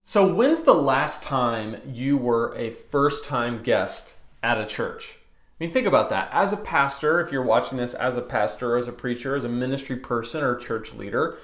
So when's the last time you were a first-time guest at a church? I mean, think about that. As a pastor, if you're watching this as a pastor, as a preacher, as a ministry person or church leader,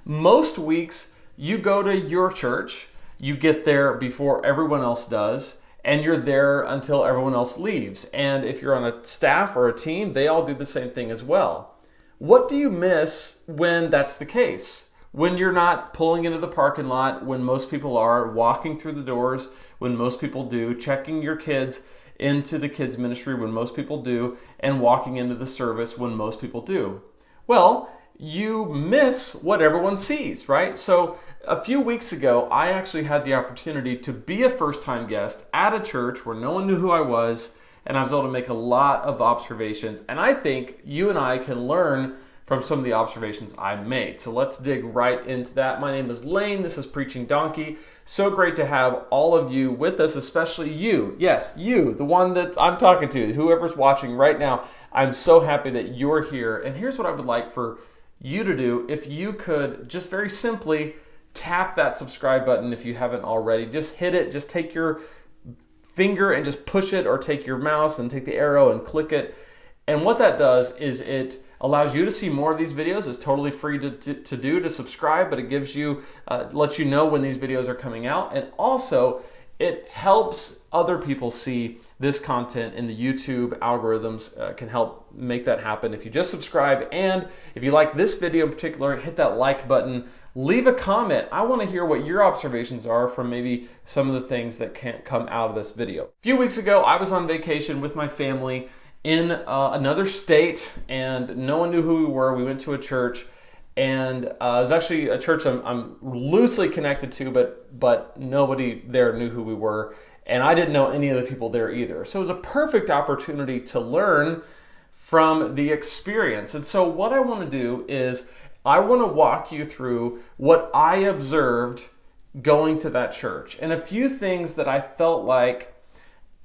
most weeks you go to your church, you get there before everyone else does, and you're there until everyone else leaves. And if you're on a staff or a team, they all do the same thing as well. What do you miss when that's the case? When you're not pulling into the parking lot, when most people are, walking through the doors, when most people do, checking your kids into the kids ministry when most people do, and walking into the service when most people do. Well, you miss what everyone sees, right? So a few weeks ago, I actually had the opportunity to be a first-time guest at a church where no one knew who I was, and I was able to make a lot of observations. And I think you and I can learn from some of the observations I made. So let's dig right into that. My name is Lane. This is Preaching Donkey. So great to have all of you with us, especially you. Yes, you, the one that I'm talking to, whoever's watching right now. I'm so happy that you're here. And here's what I would like for you to do. If you could just very simply tap that subscribe button if you haven't already. Just hit it. Just take your finger and just push it, or take your mouse and take the arrow and click it. And what that does is it allows you to see more of these videos. It's totally free to do, to subscribe, but it gives you, lets you know when these videos are coming out. And also, it helps other people see this content, and the YouTube algorithms can help make that happen if you just subscribe. And if you like this video in particular, hit that like button. Leave a comment. I want to hear what your observations are from maybe some of the things that can't come out of this video. A few weeks ago, I was on vacation with my family in another state, and no one knew who we were. We went to a church, and it was actually a church I'm loosely connected to, but nobody there knew who we were, and I didn't know any of the people there either. So it was a perfect opportunity to learn from the experience. And so what I want to do is I want to walk you through what I observed going to that church, and a few things that I felt like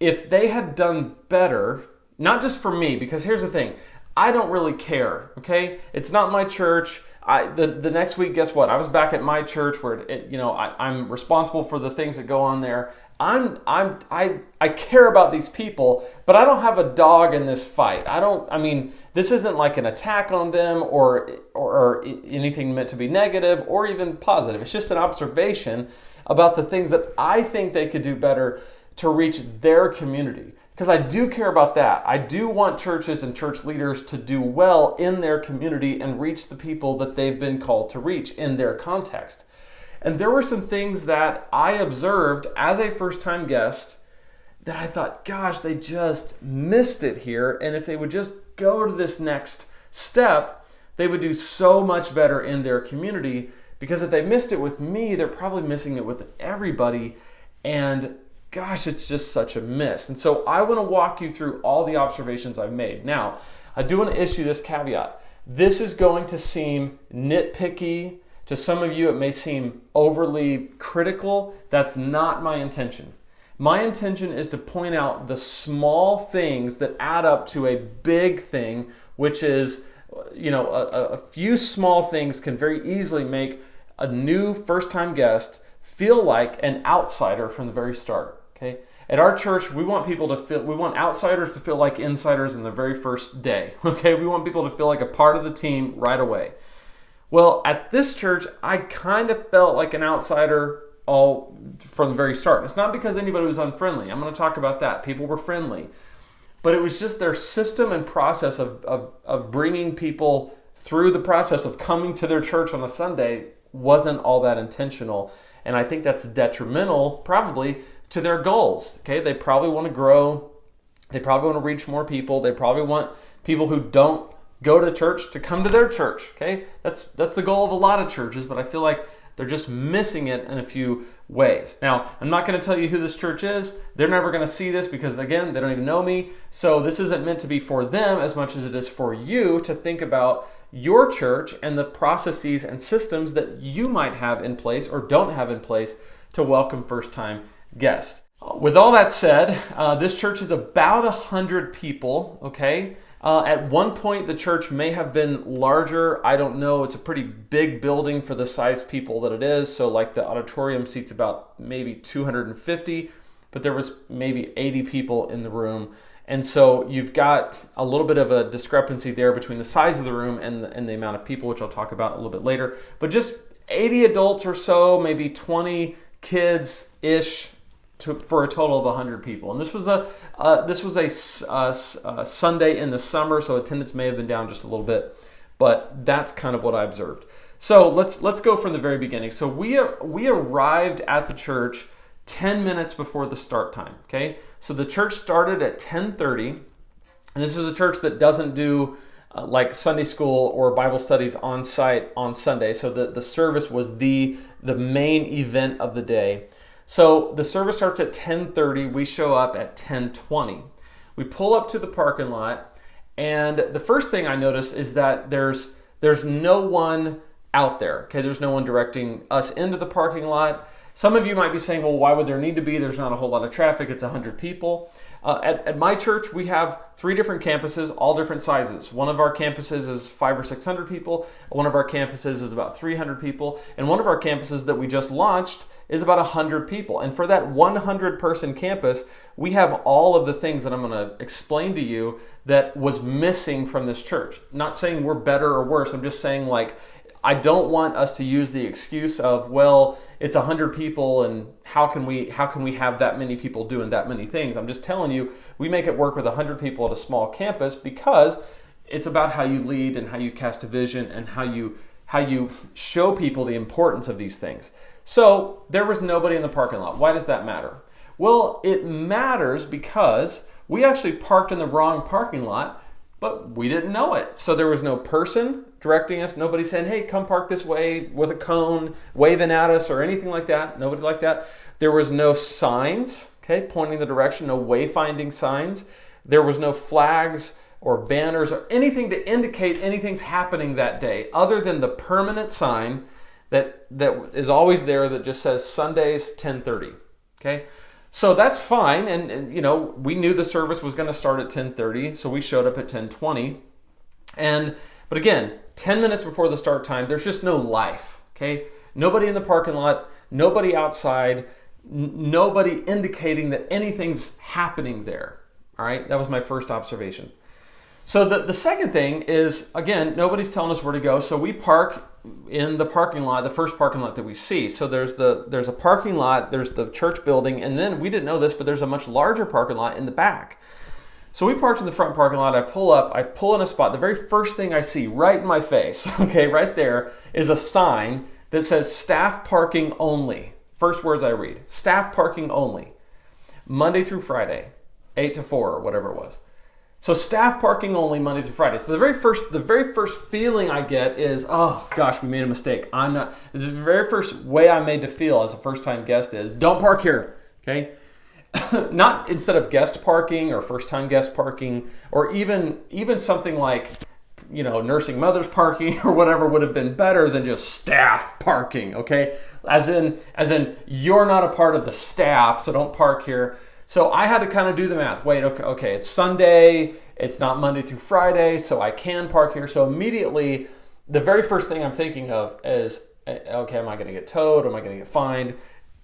if they had done better. Not just for me, because here's the thing, I don't really care, okay? It's not my church. The next week, guess what? I was back at my church where I'm responsible for the things that go on there. I care about these people, but I don't have a dog in this fight. This isn't like an attack on them or anything meant to be negative or even positive. It's just an observation about the things that I think they could do better to reach their community. Because I do care about that. I do want churches and church leaders to do well in their community and reach the people that they've been called to reach in their context. And there were some things that I observed as a first-time guest that I thought, gosh, they just missed it here. And if they would just go to this next step, they would do so much better in their community. Because if they missed it with me, they're probably missing it with everybody. And gosh, it's just such a miss. And so I want to walk you through all the observations I've made. Now, I do want to issue this caveat. This is going to seem nitpicky. To some of you, it may seem overly critical. That's not my intention. My intention is to point out the small things that add up to a big thing, which is, a few small things can very easily make a new first-time guest feel like an outsider from the very start. Okay? At our church, we want outsiders to feel like insiders in the very first day. Okay? We want people to feel like a part of the team right away. Well, at this church, I kind of felt like an outsider all from the very start. It's not because anybody was unfriendly. I'm going to talk about that. People were friendly. But it was just their system and process of bringing people through the process of coming to their church on a Sunday wasn't all that intentional. And I think that's detrimental, probably, to their goals. Okay, they probably want to grow. They probably want to reach more people. They probably want people who don't go to church to come to their church. Okay, that's the goal of a lot of churches, but I feel like they're just missing it in a few ways. Now, I'm not going to tell you who this church is. They're never going to see this because, again, they don't even know me. So this isn't meant to be for them as much as it is for you to think about your church and the processes and systems that you might have in place or don't have in place to welcome first-time guests. With all that said, this church is about 100 people, okay? At one point, the church may have been larger. I don't know. It's a pretty big building for the size people that it is. So like the auditorium seats about maybe 250, but there was maybe 80 people in the room. And so you've got a little bit of a discrepancy there between the size of the room and the amount of people, which I'll talk about a little bit later. But just 80 adults or so, maybe 20 kids-ish, for a total of 100 people. And this was a Sunday in the summer, so attendance may have been down just a little bit, but that's kind of what I observed. So let's go from the very beginning. So we arrived at the church 10 minutes before the start time. Okay, so the church started at 10:30, and this is a church that doesn't do like Sunday school or Bible studies on site on Sunday. So the service was the main event of the day. So the service starts at 10:30. We show up at 10:20. We pull up to the parking lot, and the first thing I notice is that there's no one out there. Okay, there's no one directing us into the parking lot. Some of you might be saying, well, why would there need to be? There's not a whole lot of traffic. It's 100 people. At my church, we have 3 different campuses, all different sizes. One of our campuses is 500 or 600 people. One of our campuses is about 300 people. And one of our campuses that we just launched is about 100 people. And for that 100-person campus, we have all of the things that I'm going to explain to you that was missing from this church. Not saying we're better or worse. I'm just saying, like, I don't want us to use the excuse of, well, it's 100 people and how can we have that many people doing that many things? I'm just telling you, we make it work with 100 people at a small campus because it's about how you lead and how you cast a vision and how you show people the importance of these things. So there was nobody in the parking lot. Why does that matter? Well, it matters because we actually parked in the wrong parking lot, but we didn't know it. So there was no person directing us, nobody saying, hey, come park this way with a cone, waving at us or anything like that. Nobody like that. There was no signs, okay, pointing the direction, no wayfinding signs. There was no flags or banners or anything to indicate anything's happening that day other than the permanent sign that is always there that just says Sundays 10:30. Okay, so that's fine, and you know, we knew the service was going to start at 10:30, so we showed up at 10:20. But again, 10 minutes before the start time, there's just no life. Okay, nobody in the parking lot, nobody outside, nobody indicating that anything's happening there. All right, that was my first observation. So the second thing is, again, nobody's telling us where to go. So we park in the parking lot, the first parking lot that we see. So there's a parking lot, there's the church building, and then we didn't know this, but there's a much larger parking lot in the back. So we parked in the front parking lot. I pull in a spot. The very first thing I see right in my face, okay, right there, is a sign that says staff parking only. First words I read, staff parking only. Monday through Friday, 8 to 4 or whatever it was. So staff parking only Monday through Friday. So the very first feeling I get is, oh gosh, we made a mistake. The very first way I'm made to feel as a first-time guest is, don't park here, okay? Not instead of guest parking or first-time guest parking, or even something like, you know, nursing mothers parking or whatever would have been better than just staff parking, okay? As in you're not a part of the staff, so don't park here. So I had to kind of do the math. Wait, okay, it's Sunday, it's not Monday through Friday, so I can park here. So immediately, the very first thing I'm thinking of is, okay, am I going to get towed? Am I going to get fined?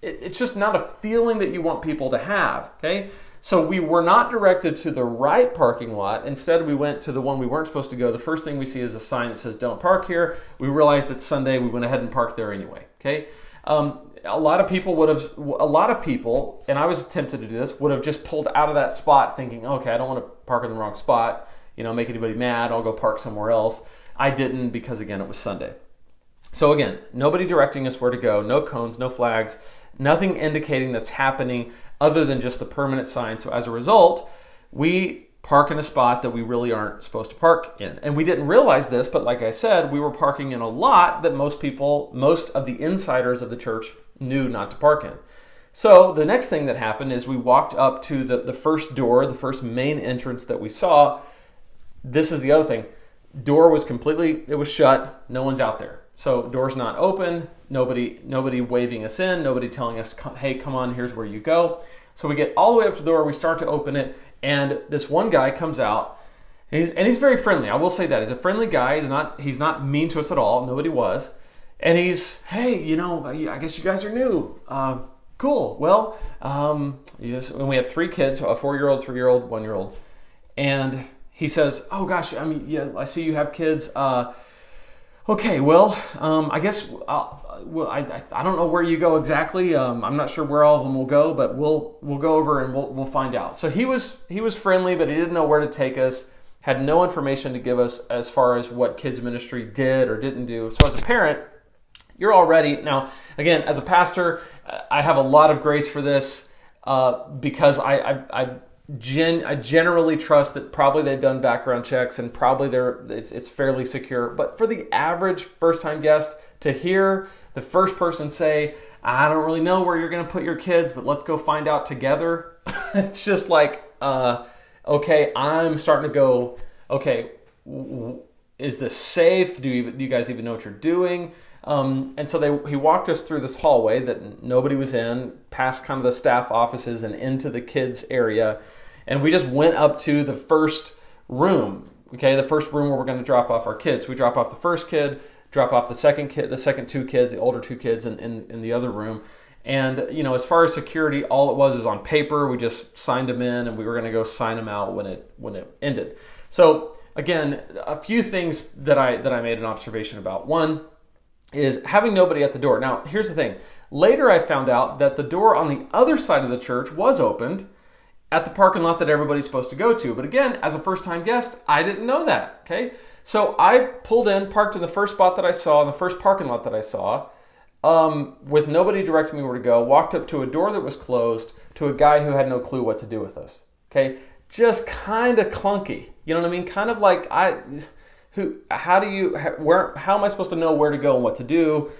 It's just not a feeling that you want people to have, okay? So we were not directed to the right parking lot. Instead, we went to the one we weren't supposed to go. The first thing we see is a sign that says, don't park here. We realized it's Sunday. We went ahead and parked there anyway, okay? A lot of people, and I was tempted to do this, would have just pulled out of that spot thinking, okay, I don't want to park in the wrong spot, you know, make anybody mad, I'll go park somewhere else. I didn't because, again, it was Sunday. So again, nobody directing us where to go, no cones, no flags, nothing indicating that's happening other than just the permanent sign. So as a result, we park in a spot that we really aren't supposed to park in. And we didn't realize this, but like I said, we were parking in a lot that most of the insiders of the church knew not to park in. So the next thing that happened is we walked up to the first door, the first main entrance that we saw. This is the other thing. Door was it was shut. No one's out there. So door's not open. Nobody waving us in. Nobody telling us, hey, come on, here's where you go. So we get all the way up to the door. We start to open it. And this one guy comes out. He's very friendly. I will say that. He's a friendly guy. He's not mean to us at all. Nobody was. And he's, hey, I guess you guys are new. Cool. Well, yes, and we have 3 kids, a 4-year-old, 3-year-old, 1-year-old. And he says, oh gosh, I see you have kids. Okay, well, I guess I don't know where you go exactly. I'm not sure where all of them will go, but we'll go over and we'll find out. So he was friendly, but he didn't know where to take us. Had no information to give us as far as what kids ministry did or didn't do. So as a parent, you're already now. Again, as a pastor, I have a lot of grace for this because I generally trust that probably they've done background checks and probably it's fairly secure. But for the average first-time guest to hear the first person say, I don't really know where you're going to put your kids, but let's go find out together. It's just like, okay, I'm starting to go, okay, is this safe? Do you guys even know what you're doing? And so he walked us through this hallway that nobody was in, past kind of the staff offices and into the kids area. And we just went up to the first room, okay, the first room where we're going to drop off our kids. We drop off the first kid, drop off the second kid, the second 2 kids, the older 2 kids in the other room. And, as far as security, all it was is on paper. We just signed them in and we were going to go sign them out when it ended. So again, a few things that I made an observation about. One is having nobody at the door. Now, here's the thing. Later I found out that the door on the other side of the church was opened at the parking lot that everybody's supposed to go to. But again, as a first-time guest, I didn't know that, okay? So I pulled in, parked in the first spot that I saw, in the first parking lot that I saw, with nobody directing me where to go, walked up to a door that was closed to a guy who had no clue what to do with us, okay? Just kind of clunky, you know what I mean? Kind of like, how am I supposed to know where to go and what to do?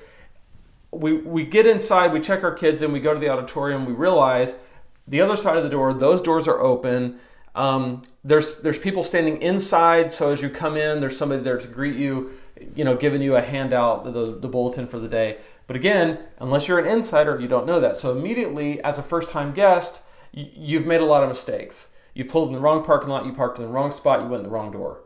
We get inside, we check our kids in, we go to the auditorium, we realize the other side of the door, those doors are open. There's people standing inside, so as you come in, there's somebody there to greet you, giving you a handout, the bulletin for the day. But again, unless you're an insider, you don't know that. So immediately, as a first-time guest, you've made a lot of mistakes. You've pulled in the wrong parking lot, you parked in the wrong spot, you went in the wrong door.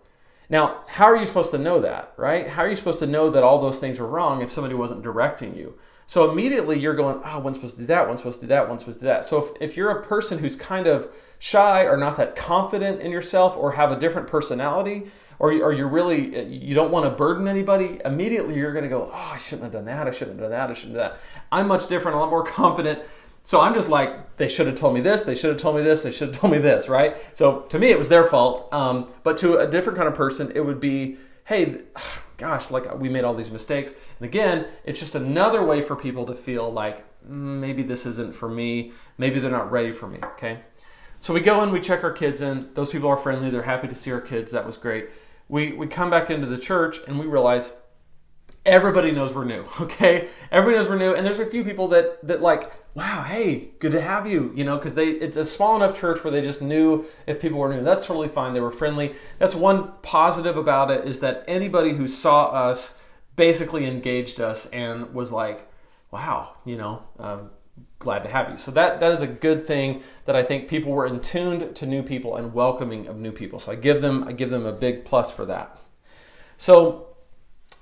Now, how are you supposed to know that, right? How are you supposed to know that all those things were wrong if somebody wasn't directing you? So immediately you're going, one's supposed to do that, one's supposed to do that, one's supposed to do that. So if you're a person who's kind of shy or not that confident in yourself or have a different personality, or you're really, you don't want to burden anybody, immediately you're going to go, I shouldn't have done that, I shouldn't have done that, I shouldn't have done that. I'm much different, a lot more confident. So I'm just like, they should have told me this, they should have told me this, they should have told me this, right? So to me, it was their fault. But to a different kind of person, it would be, hey, gosh, like we made all these mistakes. And again, it's just another way for people to feel like, maybe this isn't for me. Maybe they're not ready for me, okay? So we go in, we check our kids in. Those people are friendly. They're happy to see our kids. That was great. We come back into the church and we realize everybody knows we're new, okay? Everybody knows we're new. And there's a few people that like, wow, hey, good to have you, because it's a small enough church where they just knew if people were new. That's totally fine. They were friendly. That's one positive about it, is that anybody who saw us basically engaged us and was like, wow, glad to have you. So that is a good thing, that I think people were in tuned to new people and welcoming of new people. So I give them a big plus for that. So,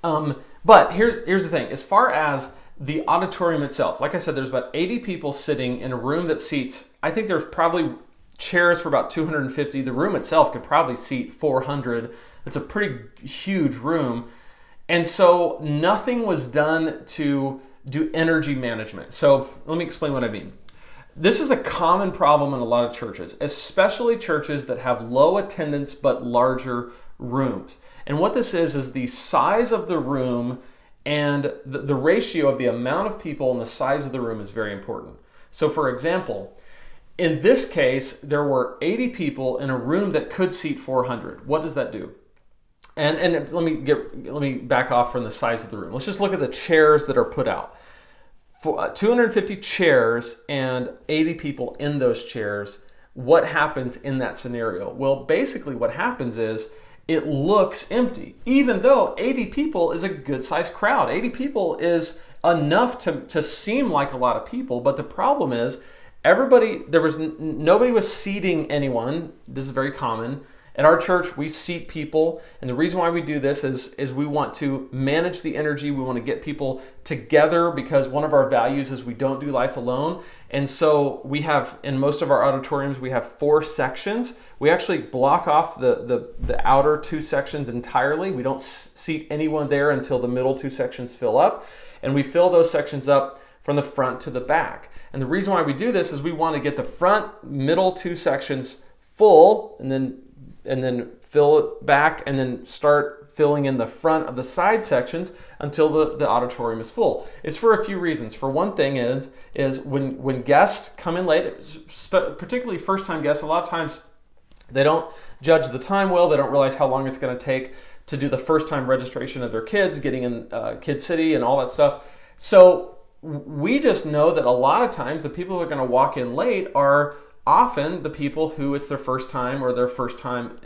but here's the thing. As far as the auditorium itself, like I said, there's about 80 people sitting in a room that seats, I think there's probably chairs for about 250. The room itself could probably seat 400. It's a pretty huge room. And so nothing was done to do energy management. So let me explain what I mean. This is a common problem in a lot of churches, especially churches that have low attendance but larger rooms. And what this is the size of the room and the ratio of the amount of people and the size of the room is very important. So for example, in this case, there were 80 people in a room that could seat 400. What does that do? And let me back off from the size of the room. Let's just look at the chairs that are put out. For 250 chairs and 80 people in those chairs, what happens in that scenario? Well, basically what happens is it looks empty, even though 80 people is a good sized crowd. 80 people is enough to seem like a lot of people, but the problem is nobody was seating anyone. This is very common. At our church, we seat people, and the reason why we do this is we want to manage the energy. We want to get people together because one of our values is we don't do life alone. And so we have, in most of our auditoriums, we have 4 sections. We actually block off the outer 2 sections entirely. We don't seat anyone there until the middle 2 sections fill up, and we fill those sections up from the front to the back. And the reason why we do this is we want to get the front, middle 2 sections full, and then fill it back, and then start filling in the front of the side sections until the auditorium is full. It's for a few reasons. For one thing is when guests come in late, particularly first-time guests, a lot of times they don't judge the time well. They don't realize how long it's going to take to do the first-time registration of their kids, getting in Kid City and all that stuff. So we just know that a lot of times the people who are going to walk in late are often the people who it's their first time or their first time,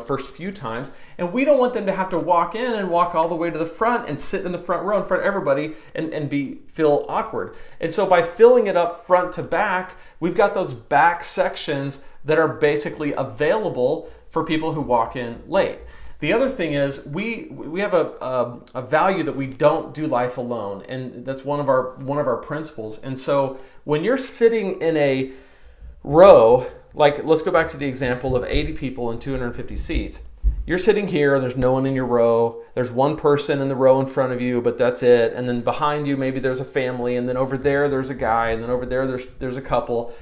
first few times. And we don't want them to have to walk in and walk all the way to the front and sit in the front row in front of everybody and feel awkward. And so by filling it up front to back, we've got those back sections that are basically available for people who walk in late. The other thing is we have a value that we don't do life alone, and that's one of our principles. And so when you're sitting in a row, like let's go back to the example of 80 people and 250 seats. You're sitting here and there's no one in your row. There's one person in the row in front of you, but that's it. And then behind you, maybe there's a family, and then over there there's a guy, and then over there there's a couple.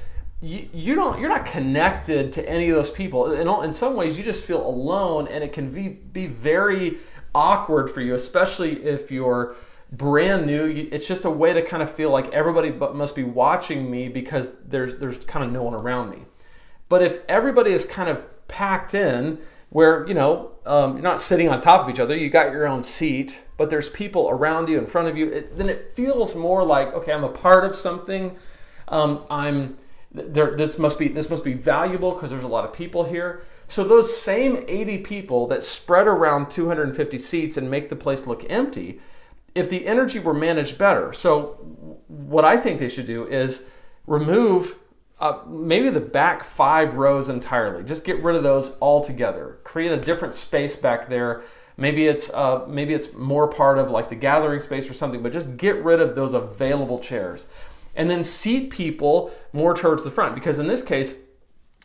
You're not connected to any of those people. In some ways, you just feel alone, and it can be very awkward for you, especially if you're brand new. It's just a way to kind of feel like everybody must be watching me because there's kind of no one around me. But if everybody is kind of packed in, where you're not sitting on top of each other, you got your own seat, but there's people around you, in front of you, then it feels more like, okay, I'm a part of something. This must be valuable because there's a lot of people here. So those same 80 people that spread around 250 seats and make the place look empty, if the energy were managed better. So what I think they should do is remove maybe the back 5 rows entirely. Just get rid of those altogether. Create a different space back there. Maybe it's more part of like the gathering space or something, but just get rid of those available chairs. And then seat people more towards the front, because in this case,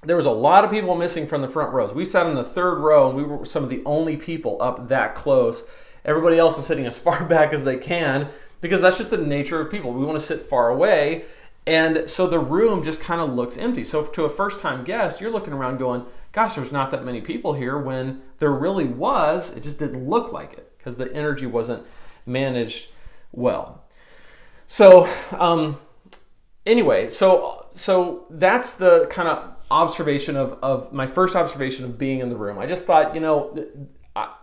there was a lot of people missing from the front rows. We sat in the 3rd row, and we were some of the only people up that close. Everybody else is sitting as far back as they can, because that's just the nature of people. We want to sit far away, and so the room just kind of looks empty. So to a first-time guest, you're looking around going, gosh, there's not that many people here, when there really was. It just didn't look like it because the energy wasn't managed well. So anyway, so that's the kind of observation of my first observation of being in the room. I just thought,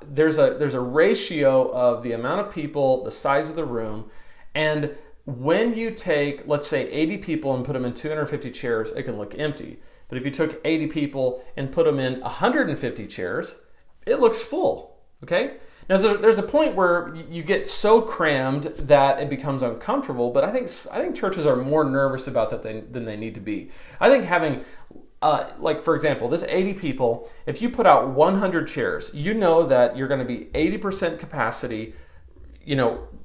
there's a ratio of the amount of people, the size of the room, and when you take, let's say, 80 people and put them in 250 chairs, it can look empty. But if you took 80 people and put them in 150 chairs, it looks full, okay? Now, there's a point where you get so crammed that it becomes uncomfortable, but I think churches are more nervous about that than they need to be. I think having, like for example, this 80 people, if you put out 100 chairs, you know that you're going to be 80% capacity,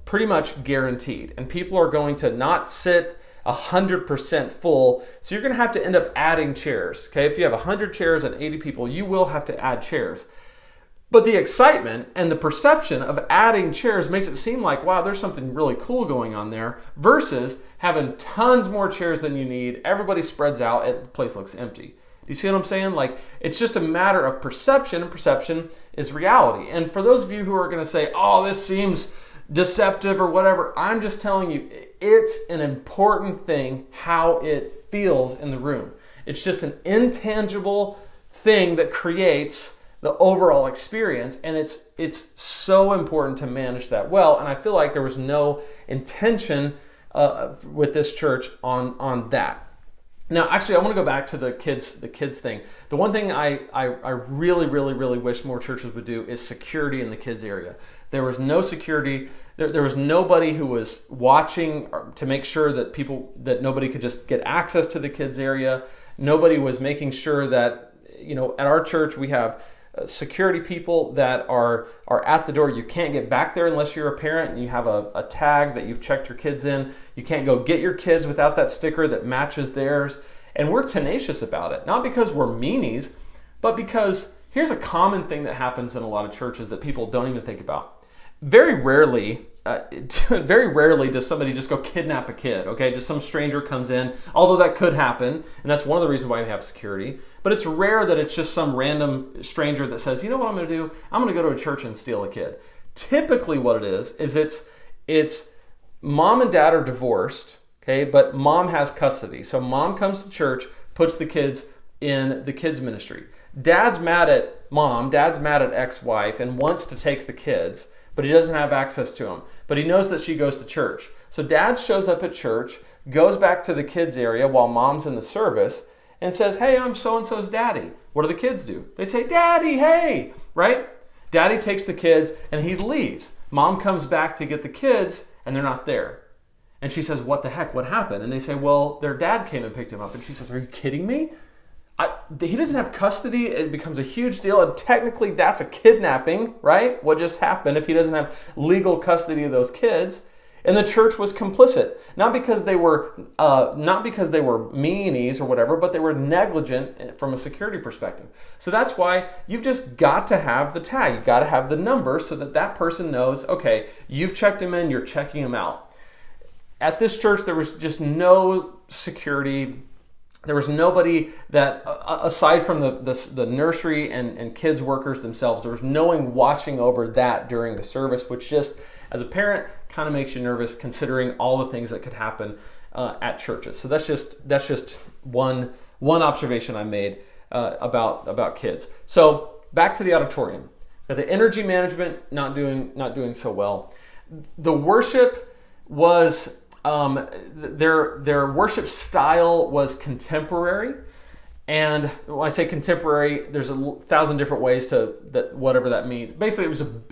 pretty much guaranteed. And people are going to not sit 100% full, so you're going to have to end up adding chairs, okay? If you have 100 chairs and 80 people, you will have to add chairs. But the excitement and the perception of adding chairs makes it seem like, wow, there's something really cool going on there, versus having tons more chairs than you need. Everybody spreads out, and the place looks empty. Do you see what I'm saying? Like, it's just a matter of perception, and perception is reality. And for those of you who are going to say, oh, this seems deceptive or whatever, I'm just telling you, it's an important thing how it feels in the room. It's just an intangible thing that creates the overall experience, and it's so important to manage that well. And I feel like there was no intention with this church on that. Now, actually, I want to go back to the kids thing. The one thing I really, really, really wish more churches would do is security in the kids area. There was no security. There was nobody who was watching to make sure that nobody could just get access to the kids area. Nobody was making sure that at our church we have security people that are at the door. You can't get back there unless you're a parent and you have a tag that you've checked your kids in. You can't go get your kids without that sticker that matches theirs. And we're tenacious about it, not because we're meanies, but because here's a common thing that happens in a lot of churches that people don't even think about. Very rarely does somebody just go kidnap a kid, okay? Just some stranger comes in, although that could happen, and that's one of the reasons why we have security. But it's rare that it's just some random stranger that says, you know what I'm going to do? I'm going to go to a church and steal a kid. Typically what it is it's mom and dad are divorced, okay? But mom has custody. So mom comes to church, puts the kids in the kids ministry. Dad's mad at mom, dad's mad at ex-wife and wants to take the kids, but he doesn't have access to them. But he knows that she goes to church. So dad shows up at church, goes back to the kids area while mom's in the service, and says, hey, I'm so-and-so's daddy. What do the kids do? They say, Daddy, hey, right? Daddy takes the kids and he leaves. Mom comes back to get the kids and they're not there. And she says, what the heck, what happened? And they say, well, their dad came and picked him up. And she says, are you kidding me? He doesn't have custody. It becomes a huge deal. And technically that's a kidnapping, right? What just happened if he doesn't have legal custody of those kids? And the church was complicit, not because they were meanies or whatever, but they were negligent from a security perspective. So that's why you've just got to have the tag. You've got to have the number so that that person knows, okay, you've checked him in, you're checking him out. At this church, there was just no security. There was nobody that, aside from the nursery and kids workers themselves, there was no one watching over that during the service, which just, as a parent, kind of makes you nervous considering all the things that could happen at churches. So that's just one observation I made about kids. So back to the auditorium. The energy management not doing so well. The worship was their worship style was contemporary. And when I say contemporary, there's 1,000 different ways to that, whatever that means. Basically,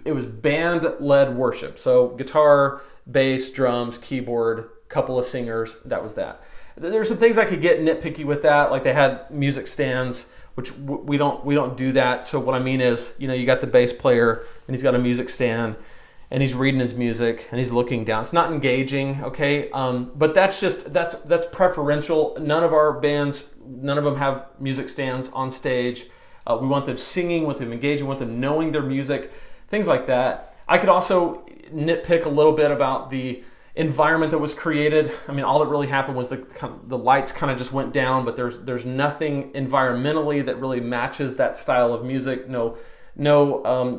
it was band-led worship. So guitar, bass, drums, keyboard, couple of singers. That was that. There's some things I could get nitpicky with that, like they had music stands, which we don't do that. So what I mean is, you got the bass player and he's got a music stand and he's reading his music and he's looking down. It's not engaging, okay? But that's preferential. None of our bands, none of them have music stands on stage. We want them singing, want them engaging, want them knowing their music, things like that. I could also nitpick a little bit about the environment that was created. I mean, all that really happened was the lights kind of just went down, but there's nothing environmentally that really matches that style of music. No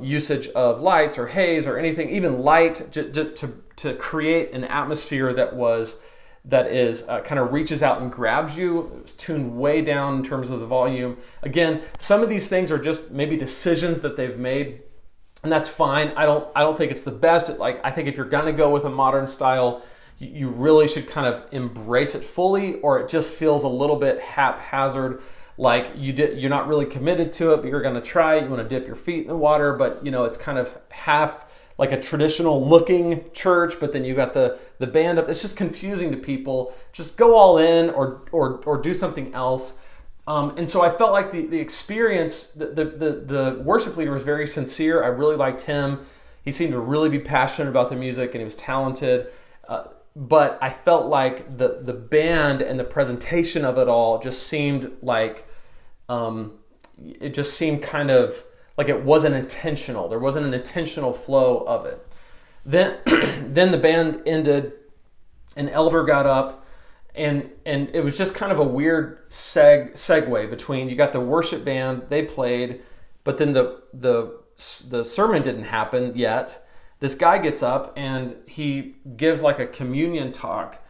usage of lights or haze or anything, even light to create an atmosphere that is kind of reaches out and grabs you. It was tuned way down in terms of the volume. Again, some of these things are just maybe decisions that they've made, and that's fine. I don't think it's the best. I think if you're gonna go with a modern style, you really should kind of embrace it fully, or it just feels a little bit haphazard. Like you're not really committed to it, but you're going to try. You want to dip your feet in the water, but it's kind of half like a traditional looking church, but then you got the band up. It's just confusing to people. Just go all in or do something else. And so I felt like the experience, the worship leader was very sincere. I really liked him. He seemed to really be passionate about the music and he was talented. But I felt like the band and the presentation of it all just seemed like it just seemed kind of like it wasn't intentional. There wasn't an intentional flow of it. Then the band ended, an elder got up, and it was just kind of a weird segue between, you got the worship band, they played, but then the sermon didn't happen yet. This guy gets up and he gives like a communion talk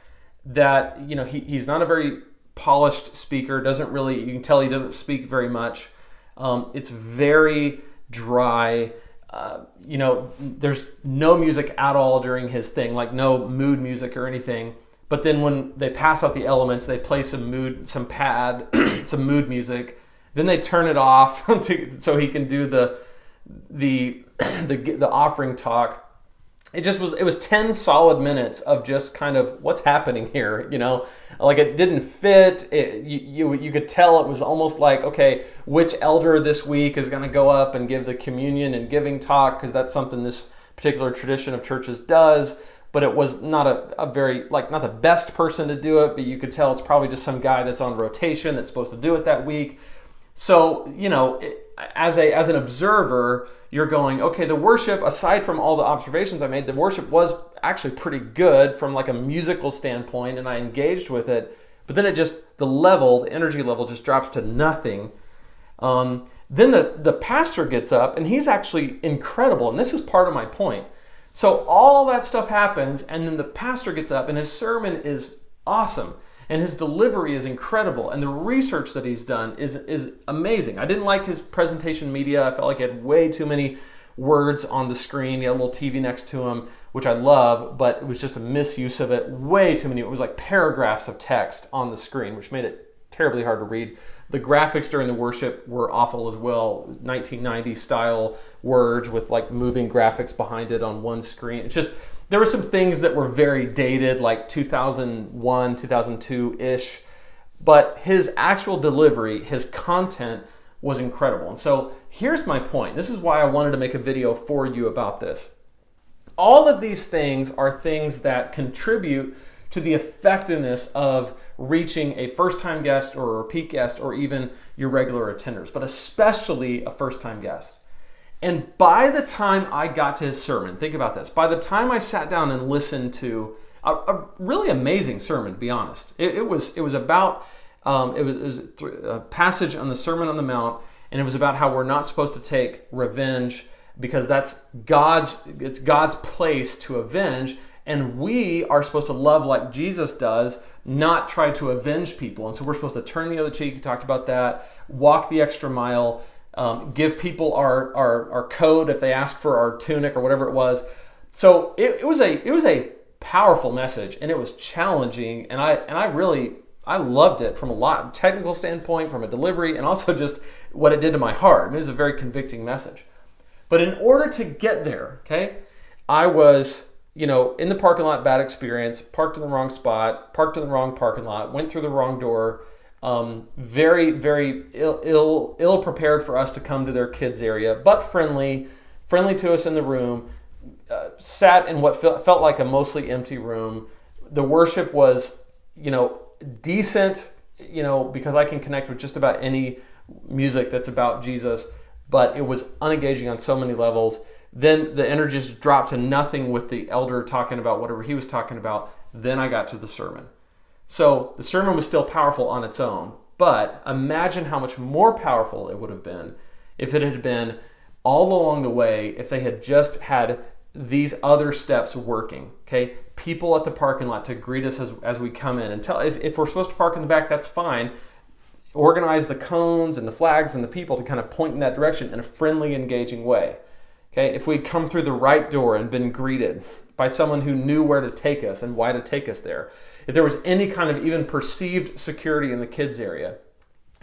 that, he's not a very polished speaker, you can tell he doesn't speak very much. It's very dry. There's no music at all during his thing, like no mood music or anything. But then when they pass out the elements, they play some mood music. Then they turn it off so he can do the offering talk. it was 10 solid minutes of just kind of what's happening here, like it didn't fit. You could tell it was almost like, okay, which elder this week is going to go up and give the communion and giving talk, because that's something this particular tradition of churches does. But it was not a very, like, not the best person to do it, but you could tell it's probably just some guy that's on rotation that's supposed to do it that week. So, as an observer, you're going, okay, the worship, aside from all the observations I made, the worship was actually pretty good from like a musical standpoint, and I engaged with it. But then the energy level just drops to nothing. Then the pastor gets up, and he's actually incredible. And this is part of my point. So all that stuff happens, and then the pastor gets up, and his sermon is awesome. And his delivery is incredible. And the research that he's done is amazing. I didn't like his presentation media. I felt like he had way too many words on the screen. He had a little TV next to him, which I love, but it was just a misuse of it. Way too many. It was like paragraphs of text on the screen, which made it terribly hard to read. The graphics during the worship were awful as well. 1990 style words with like moving graphics behind it on one screen. It's just, there were some things that were very dated, like 2001, 2002-ish. But his actual delivery, his content was incredible. And so here's my point. This is why I wanted to make a video for you about this. All of these things are things that contribute to the effectiveness of reaching a first-time guest or a repeat guest or even your regular attenders, but especially a first-time guest. And by the time I got to his sermon, think about this, by the time I sat down and listened to a really amazing sermon, to be honest, it was about, it was a passage on the Sermon on the Mount, and it was about how we're not supposed to take revenge because it's God's place to avenge. And we are supposed to love like Jesus does, not try to avenge people. And so we're supposed to turn the other cheek. He talked about that. Walk the extra mile. Give people our code if they ask for our tunic or whatever it was. So it was a powerful message, and it was challenging. And I loved it from a lot technical standpoint, from a delivery, and also just what it did to my heart. And it was a very convicting message. But in order to get there, okay, I was in the parking lot, bad experience, parked in the wrong spot, parked in the wrong parking lot, went through the wrong door, very, very ill prepared for us to come to their kids area, but friendly to us in the room, sat in what felt like a mostly empty room. The worship was, decent, because I can connect with just about any music that's about Jesus, but it was unengaging on so many levels. Then the energy just dropped to nothing with the elder talking about whatever he was talking about. Then I got to the sermon. So the sermon was still powerful on its own, but imagine how much more powerful it would have been if it had been all along the way, if they had just had these other steps working, okay? People at the parking lot to greet us as we come in. And if we're supposed to park in the back, that's fine. Organize the cones and the flags and the people to kind of point in that direction in a friendly, engaging way. Okay, if we'd come through the right door and been greeted by someone who knew where to take us and why to take us there, if there was any kind of even perceived security in the kids area,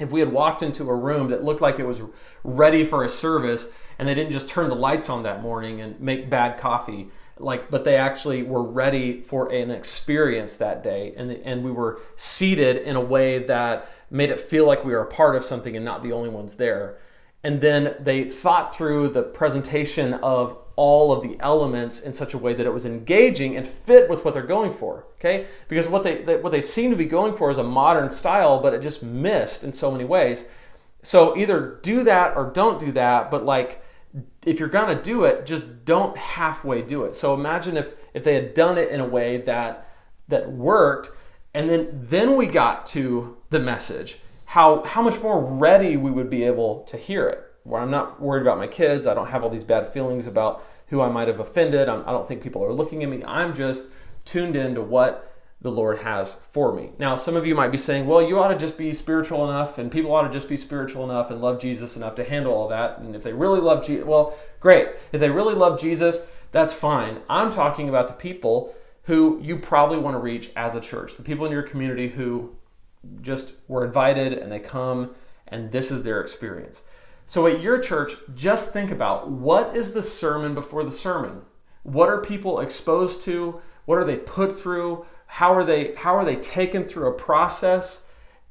if we had walked into a room that looked like it was ready for a service and they didn't just turn the lights on that morning and make bad coffee, but they actually were ready for an experience that day, and we were seated in a way that made it feel like we were a part of something and not the only ones there. And then they thought through the presentation of all of the elements in such a way that it was engaging and fit with what they're going for, okay? Because what they seem to be going for is a modern style, but it just missed in so many ways. So either do that or don't do that, but if you're gonna do it, just don't halfway do it. So imagine if they had done it in a way that worked, and then we got to the message. How much more ready we would be able to hear it, where I'm not worried about my kids. I don't have all these bad feelings about who I might have offended. I don't think people are looking at me. I'm just tuned into what the Lord has for me. Now, some of you might be saying, well, you ought to just be spiritual enough, and people ought to just be spiritual enough and love Jesus enough to handle all that. And if they really love Jesus, well, great. If they really love Jesus, that's fine. I'm talking about the people who you probably want to reach as a church, the people in your community who just were invited and they come and this is their experience. So at your church, just think about, what is the sermon before the sermon? What are people exposed to? What are they put through? How are they taken through a process?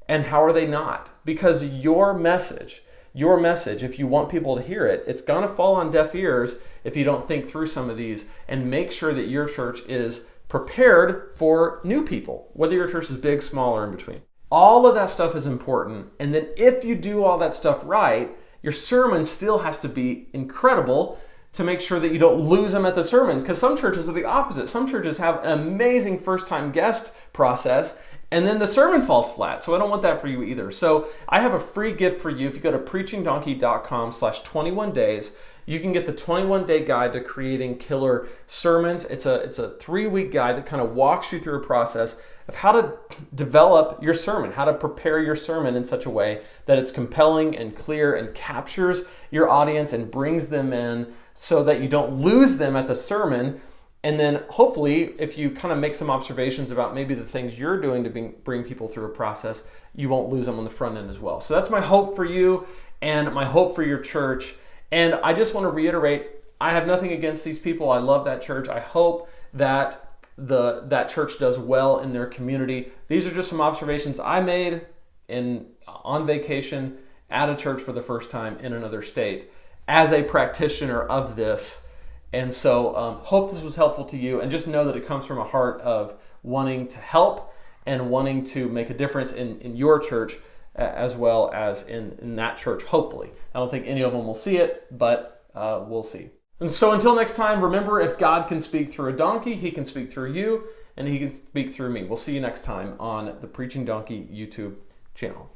And how are they not? Because your message, if you want people to hear it, it's going to fall on deaf ears if you don't think through some of these and make sure that your church is prepared for new people, whether your church is big, small, or in between. All of that stuff is important. And then if you do all that stuff right, your sermon still has to be incredible to make sure that you don't lose them at the sermon. Because some churches are the opposite. Some churches have an amazing first-time guest process, and then the sermon falls flat. So I don't want that for you either. So I have a free gift for you. If you go to preachingdonkey.com/21 days, you can get the 21-day guide to creating killer sermons. It's a 3-week guide that kind of walks you through a process of how to develop your sermon, how to prepare your sermon in such a way that it's compelling and clear and captures your audience and brings them in so that you don't lose them at the sermon. And then hopefully, if you kind of make some observations about maybe the things you're doing to bring people through a process, you won't lose them on the front end as well. So that's my hope for you and my hope for your church. And I just want to reiterate, I have nothing against these people. I love that church. I hope that that church does well in their community. These are just some observations I made on vacation at a church for the first time in another state as a practitioner of this. And so hope this was helpful to you, and just know that it comes from a heart of wanting to help and wanting to make a difference in your church as well as in that church, hopefully. I don't think any of them will see it, but we'll see. And so until next time, remember, if God can speak through a donkey, he can speak through you, and he can speak through me. We'll see you next time on the Preaching Donkey YouTube channel.